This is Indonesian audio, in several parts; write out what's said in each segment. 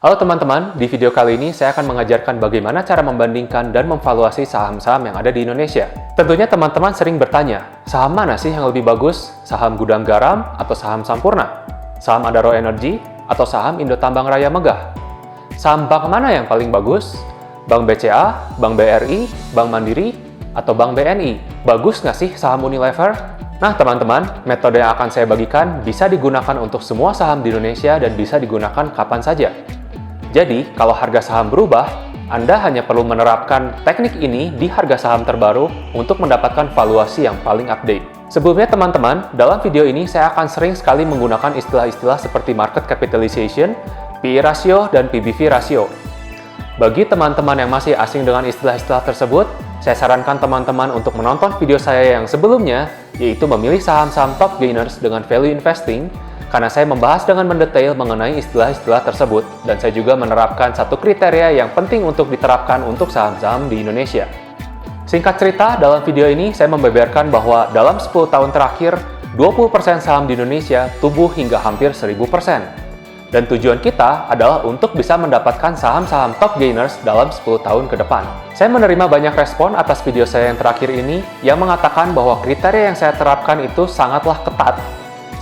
Halo teman-teman, di video kali ini saya akan mengajarkan bagaimana cara membandingkan dan memvaluasi saham-saham yang ada di Indonesia. Tentunya teman-teman sering bertanya, saham mana sih yang lebih bagus? Saham Gudang Garam atau saham Sampurna? Saham Adaro Energy atau saham Indotambang Raya Megah? Saham bank mana yang paling bagus? Bank BCA, Bank BRI, Bank Mandiri, atau Bank BNI? Bagus nggak sih saham Unilever? Nah teman-teman, metode yang akan saya bagikan bisa digunakan untuk semua saham di Indonesia dan bisa digunakan kapan saja. Jadi, kalau harga saham berubah, Anda hanya perlu menerapkan teknik ini di harga saham terbaru untuk mendapatkan valuasi yang paling update. Sebelumnya teman-teman, dalam video ini saya akan sering sekali menggunakan istilah-istilah seperti market capitalization, PE ratio, dan PBV ratio. Bagi teman-teman yang masih asing dengan istilah-istilah tersebut, saya sarankan teman-teman untuk menonton video saya yang sebelumnya, yaitu memilih saham-saham top gainers dengan value investing, karena saya membahas dengan mendetail mengenai istilah-istilah tersebut, dan saya juga menerapkan satu kriteria yang penting untuk diterapkan untuk saham-saham di Indonesia. Singkat cerita, dalam video ini saya membeberkan bahwa dalam 10 tahun terakhir, 20% saham di Indonesia tumbuh hingga hampir 1000%. Dan tujuan kita adalah untuk bisa mendapatkan saham-saham top gainers dalam 10 tahun ke depan. Saya menerima banyak respon atas video saya yang terakhir ini yang mengatakan bahwa kriteria yang saya terapkan itu sangatlah ketat,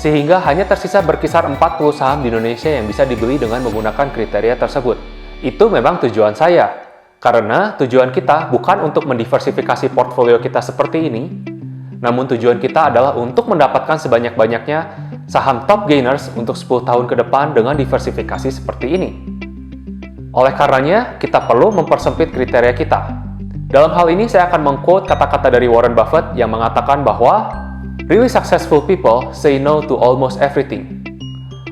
sehingga hanya tersisa berkisar 40 saham di Indonesia yang bisa dibeli dengan menggunakan kriteria tersebut. Itu memang tujuan saya, karena tujuan kita bukan untuk mendiversifikasi portfolio kita seperti ini, namun tujuan kita adalah untuk mendapatkan sebanyak-banyaknya saham top gainers untuk 10 tahun ke depan dengan diversifikasi seperti ini. Oleh karenanya, kita perlu mempersempit kriteria kita. Dalam hal ini, saya akan meng-quote kata-kata dari Warren Buffett yang mengatakan bahwa really successful people say no to almost everything.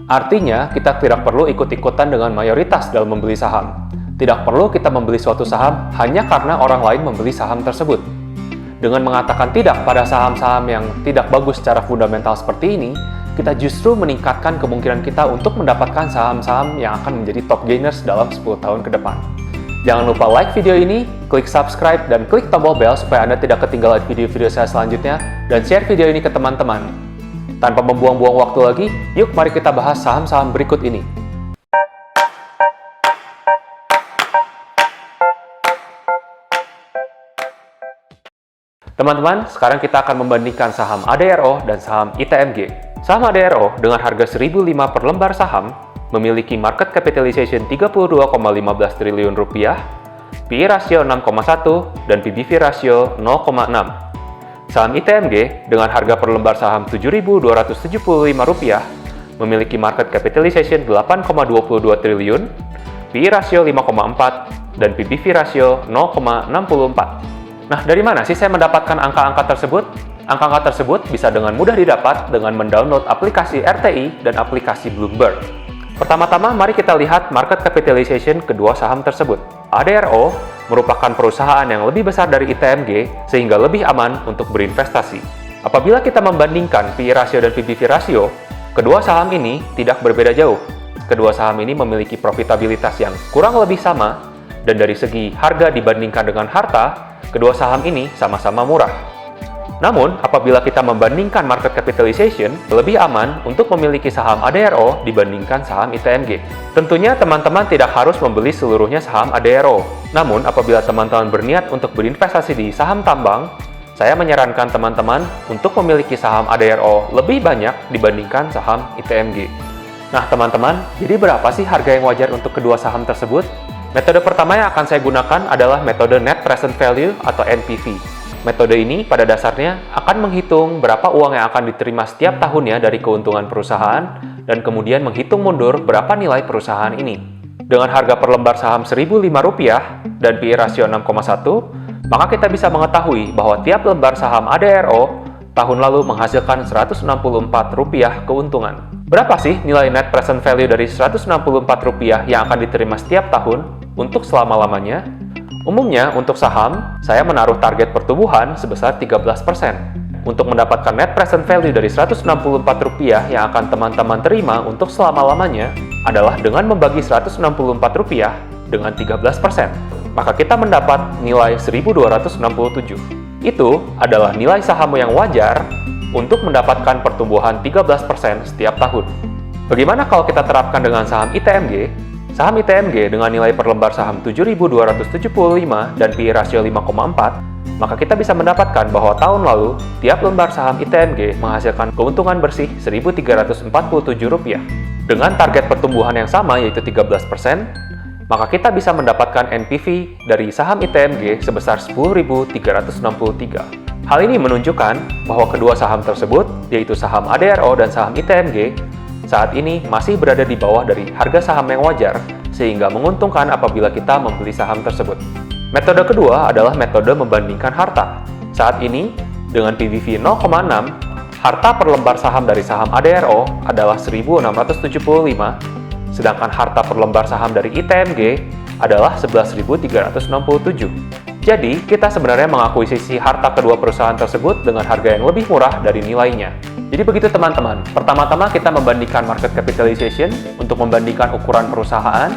Artinya, kita tidak perlu ikut-ikutan dengan mayoritas dalam membeli saham. Tidak perlu kita membeli suatu saham hanya karena orang lain membeli saham tersebut. Dengan mengatakan tidak pada saham-saham yang tidak bagus secara fundamental seperti ini, kita justru meningkatkan kemungkinan kita untuk mendapatkan saham-saham yang akan menjadi top gainers dalam 10 tahun ke depan. Jangan lupa like video ini, klik subscribe, dan klik tombol bel supaya Anda tidak ketinggalan video-video saya selanjutnya, dan share video ini ke teman-teman. Tanpa membuang-buang waktu lagi, yuk mari kita bahas saham-saham berikut ini. Teman-teman, sekarang kita akan membandingkan saham ADRO dan saham ITMG. Saham ADRO dengan harga 1.005 per lembar saham memiliki market capitalization 32,15 triliun rupiah, PE ratio 6,1 dan PBV ratio 0,6. Saham ITMG dengan harga per lembar saham 7.275 rupiah memiliki market capitalization 8,22 triliun, PE ratio 5,4 dan PBV ratio 0,64. Nah, dari mana sih saya mendapatkan angka-angka tersebut? Angka-angka tersebut bisa dengan mudah didapat dengan mendownload aplikasi RTI dan aplikasi Bloomberg. Pertama-tama, mari kita lihat market capitalization kedua saham tersebut. ADRO merupakan perusahaan yang lebih besar dari ITMG sehingga lebih aman untuk berinvestasi. Apabila kita membandingkan PE ratio dan PBV ratio, kedua saham ini tidak berbeda jauh. Kedua saham ini memiliki profitabilitas yang kurang lebih sama, dan dari segi harga dibandingkan dengan harta, kedua saham ini sama-sama murah. Namun, apabila kita membandingkan market capitalization, lebih aman untuk memiliki saham ADRO dibandingkan saham ITMG. Tentunya teman-teman tidak harus membeli seluruhnya saham ADRO. Namun, apabila teman-teman berniat untuk berinvestasi di saham tambang, saya menyarankan teman-teman untuk memiliki saham ADRO lebih banyak dibandingkan saham ITMG. Nah teman-teman, jadi berapa sih harga yang wajar untuk kedua saham tersebut? Metode pertama yang akan saya gunakan adalah metode Net Present Value atau NPV. Metode ini pada dasarnya akan menghitung berapa uang yang akan diterima setiap tahunnya dari keuntungan perusahaan dan kemudian menghitung mundur berapa nilai perusahaan ini. Dengan harga per lembar saham Rp1.005 dan PE ratio 6,1, maka kita bisa mengetahui bahwa tiap lembar saham ADRO tahun lalu menghasilkan Rp164 keuntungan. Berapa sih nilai net present value dari Rp164 yang akan diterima setiap tahun untuk selama-lamanya? Umumnya untuk saham, saya menaruh target pertumbuhan sebesar 13%. Untuk mendapatkan net present value dari Rp164 yang akan teman-teman terima untuk selama-lamanya adalah dengan membagi Rp164 dengan 13%. Maka kita mendapat nilai 1.267. Itu adalah nilai saham yang wajar untuk mendapatkan pertumbuhan 13% setiap tahun. Bagaimana kalau kita terapkan dengan saham ITMG? Saham ITMG dengan nilai per lembar saham 7.275 dan PI rasio 5,4, maka kita bisa mendapatkan bahwa tahun lalu, tiap lembar saham ITMG menghasilkan keuntungan bersih Rp1.347. Dengan target pertumbuhan yang sama yaitu 13%, maka kita bisa mendapatkan NPV dari saham ITMG sebesar 10.363. Hal ini menunjukkan bahwa kedua saham tersebut, yaitu saham ADRO dan saham ITMG, saat ini masih berada di bawah dari harga saham yang wajar, sehingga menguntungkan apabila kita membeli saham tersebut. Metode kedua adalah metode membandingkan harta. Saat ini, dengan PBV 0,6, harta per lembar saham dari saham ADRO adalah 1.675, sedangkan harta per lembar saham dari ITMG adalah 11.367. Jadi, kita sebenarnya mengakuisisi harta kedua perusahaan tersebut dengan harga yang lebih murah dari nilainya. Jadi begitu teman-teman, pertama-tama kita membandingkan market capitalization untuk membandingkan ukuran perusahaan,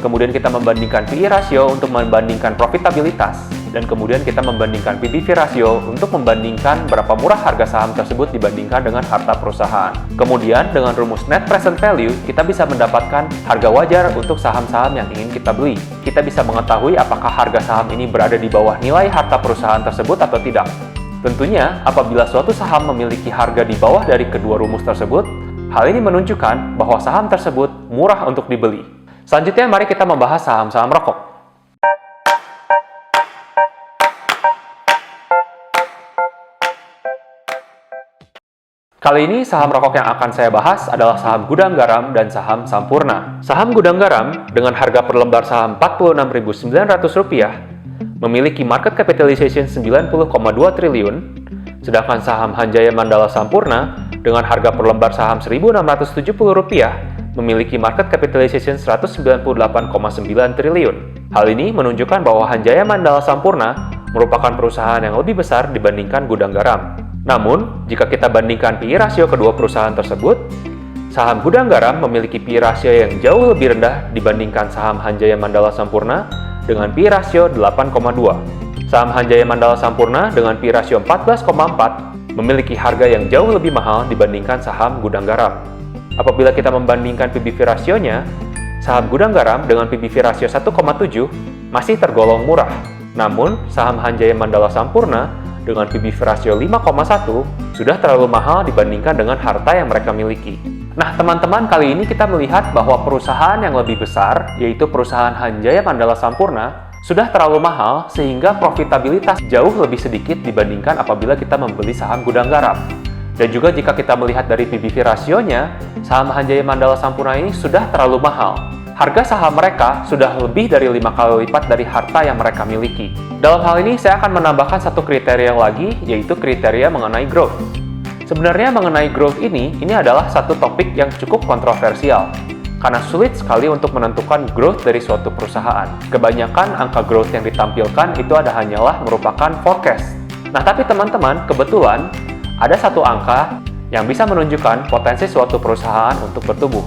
kemudian kita membandingkan PI rasio untuk membandingkan profitabilitas, dan kemudian kita membandingkan PBV rasio untuk membandingkan berapa murah harga saham tersebut dibandingkan dengan harta perusahaan. Kemudian dengan rumus net present value, kita bisa mendapatkan harga wajar untuk saham-saham yang ingin kita beli. Kita bisa mengetahui apakah harga saham ini berada di bawah nilai harta perusahaan tersebut atau tidak. Tentunya, apabila suatu saham memiliki harga di bawah dari kedua rumus tersebut, hal ini menunjukkan bahwa saham tersebut murah untuk dibeli. Selanjutnya, mari kita membahas saham-saham rokok. Kali ini, saham rokok yang akan saya bahas adalah saham Gudang Garam dan saham Sampurna. Saham Gudang Garam dengan harga per lembar saham Rp46.900 memiliki market capitalization 90,2 triliun, sedangkan saham Hanjaya Mandala Sampurna dengan harga per lembar saham Rp1.670 memiliki market capitalization 198,9 triliun. Hal ini menunjukkan bahwa Hanjaya Mandala Sampurna merupakan perusahaan yang lebih besar dibandingkan Gudang Garam. Namun, jika kita bandingkan PI rasio kedua perusahaan tersebut, saham Gudang Garam memiliki PI rasio yang jauh lebih rendah dibandingkan saham Hanjaya Mandala Sampurna dengan PI rasio 8,2. Saham Hanjaya Mandala Sampurna dengan PI rasio 14,4 memiliki harga yang jauh lebih mahal dibandingkan saham Gudang Garam. Apabila kita membandingkan PBV rasionya, saham Gudang Garam dengan PBV rasio 1,7 masih tergolong murah. Namun, saham Hanjaya Mandala Sampurna dengan PBV rasio 5,1 sudah terlalu mahal dibandingkan dengan harta yang mereka miliki. Nah, teman-teman, kali ini kita melihat bahwa perusahaan yang lebih besar, yaitu perusahaan Hanjaya Mandala Sampurna, sudah terlalu mahal sehingga profitabilitas jauh lebih sedikit dibandingkan apabila kita membeli saham Gudang Garam. Dan juga jika kita melihat dari PBV rasionya, saham Hanjaya Mandala Sampurna ini sudah terlalu mahal. Harga saham mereka sudah lebih dari 5 kali lipat dari harta yang mereka miliki. Dalam hal ini, saya akan menambahkan satu kriteria lagi, yaitu kriteria mengenai growth. Sebenarnya mengenai growth ini adalah satu topik yang cukup kontroversial, karena sulit sekali untuk menentukan growth dari suatu perusahaan. Kebanyakan angka growth yang ditampilkan itu hanyalah merupakan forecast. Nah, tapi teman-teman, kebetulan ada satu angka yang bisa menunjukkan potensi suatu perusahaan untuk bertumbuh.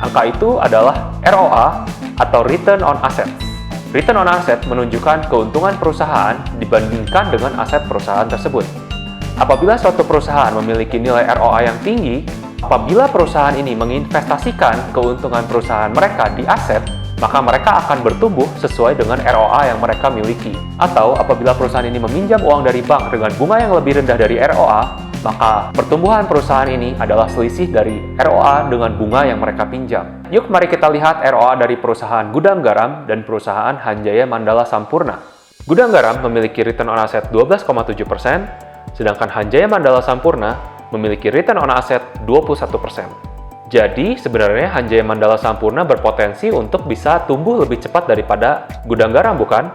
Angka itu adalah ROA atau Return on Asset. Return on Asset menunjukkan keuntungan perusahaan dibandingkan dengan aset perusahaan tersebut. Apabila suatu perusahaan memiliki nilai ROA yang tinggi, apabila perusahaan ini menginvestasikan keuntungan perusahaan mereka di aset, maka mereka akan bertumbuh sesuai dengan ROA yang mereka miliki. Atau apabila perusahaan ini meminjam uang dari bank dengan bunga yang lebih rendah dari ROA, maka pertumbuhan perusahaan ini adalah selisih dari ROA dengan bunga yang mereka pinjam. Yuk mari kita lihat ROA dari perusahaan Gudang Garam dan perusahaan Hanjaya Mandala Sampurna. Gudang Garam memiliki return on asset 12,7%, sedangkan Hanjaya Mandala Sampurna memiliki return on asset 21%. Jadi, sebenarnya Hanjaya Mandala Sampurna berpotensi untuk bisa tumbuh lebih cepat daripada Gudang Garam, bukan?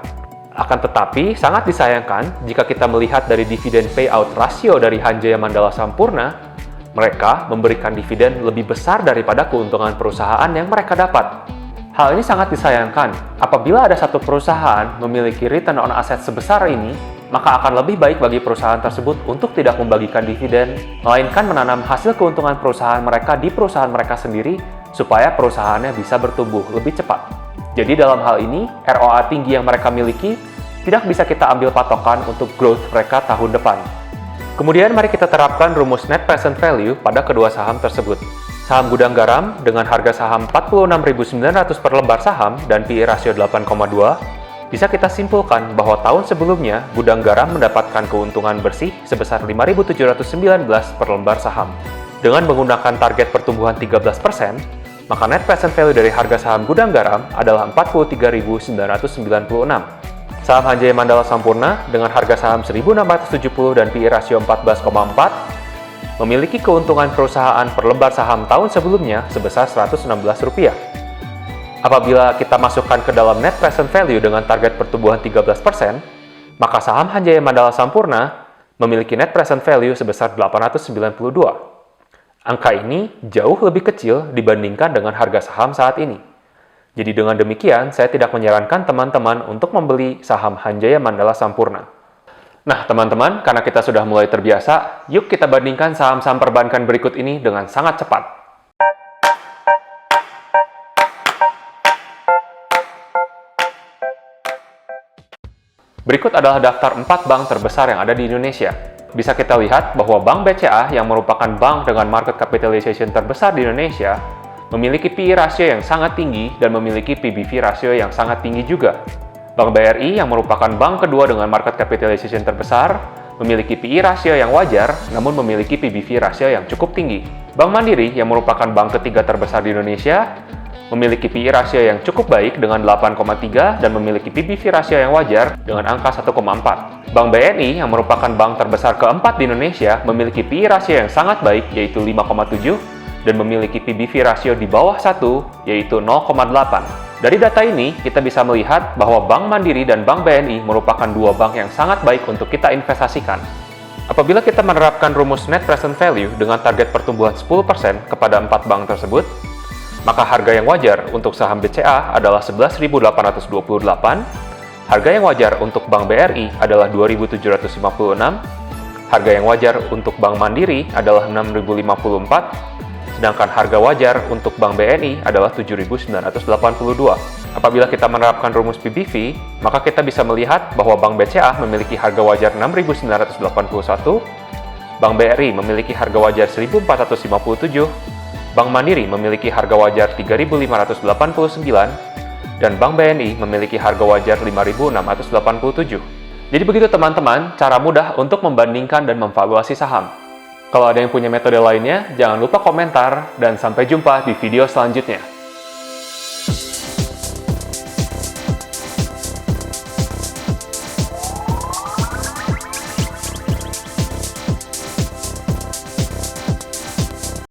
Akan tetapi, sangat disayangkan jika kita melihat dari dividen payout rasio dari Hanjaya Mandala Sampurna, mereka memberikan dividen lebih besar daripada keuntungan perusahaan yang mereka dapat. Hal ini sangat disayangkan. Apabila ada satu perusahaan memiliki return on asset sebesar ini, maka akan lebih baik bagi perusahaan tersebut untuk tidak membagikan dividen, melainkan menanam hasil keuntungan perusahaan mereka di perusahaan mereka sendiri supaya perusahaannya bisa bertumbuh lebih cepat. Jadi dalam hal ini, ROA tinggi yang mereka miliki tidak bisa kita ambil patokan untuk growth mereka tahun depan. Kemudian mari kita terapkan rumus net present value pada kedua saham tersebut. Saham Gudang Garam dengan harga saham 46.900 per lembar saham dan PE rasio 8,2, bisa kita simpulkan bahwa tahun sebelumnya Gudang Garam mendapatkan keuntungan bersih sebesar 5.719 per lembar saham. Dengan menggunakan target pertumbuhan 13%, maka net present value dari harga saham Gudang Garam adalah 43.996. Saham Hanjaya Mandala Sampurna dengan harga saham 1.670 dan PE rasio 14,4 memiliki keuntungan perusahaan per lembar saham tahun sebelumnya sebesar Rp116. Apabila kita masukkan ke dalam net present value dengan target pertumbuhan 13%, maka saham Hanjaya Mandala Sampurna memiliki net present value sebesar 892. Angka ini jauh lebih kecil dibandingkan dengan harga saham saat ini. Jadi dengan demikian, saya tidak menyarankan teman-teman untuk membeli saham Hanjaya Mandala Sampurna. Nah, teman-teman, karena kita sudah mulai terbiasa, yuk kita bandingkan saham-saham perbankan berikut ini dengan sangat cepat. Berikut adalah daftar 4 bank terbesar yang ada di Indonesia. Bisa kita lihat bahwa Bank BCA yang merupakan bank dengan market capitalization terbesar di Indonesia memiliki PE rasio yang sangat tinggi dan memiliki PBV rasio yang sangat tinggi juga. Bank BRI yang merupakan bank kedua dengan market capitalization terbesar memiliki PE rasio yang wajar namun memiliki PBV rasio yang cukup tinggi. Bank Mandiri yang merupakan bank ketiga terbesar di Indonesia memiliki PE rasio yang cukup baik dengan 8,3 dan memiliki PBV rasio yang wajar dengan angka 1,4. Bank BNI yang merupakan bank terbesar keempat di Indonesia memiliki PE rasio yang sangat baik yaitu 5,7 dan memiliki PBV rasio di bawah 1 yaitu 0,8. Dari data ini, kita bisa melihat bahwa Bank Mandiri dan Bank BNI merupakan dua bank yang sangat baik untuk kita investasikan. Apabila kita menerapkan rumus net present value dengan target pertumbuhan 10% kepada 4 bank tersebut, maka harga yang wajar untuk saham BCA adalah 11.828, harga yang wajar untuk Bank BRI adalah 2.756, harga yang wajar untuk Bank Mandiri adalah 6.054, sedangkan harga wajar untuk Bank BNI adalah 7.982. Apabila kita menerapkan rumus PBV, maka kita bisa melihat bahwa Bank BCA memiliki harga wajar 6.981, Bank BRI memiliki harga wajar 1.457, Bank Mandiri memiliki harga wajar 3.589, dan Bank BNI memiliki harga wajar 5.687. Jadi begitu teman-teman, cara mudah untuk membandingkan dan memvaluasi saham. Kalau ada yang punya metode lainnya, jangan lupa komentar, dan sampai jumpa di video selanjutnya.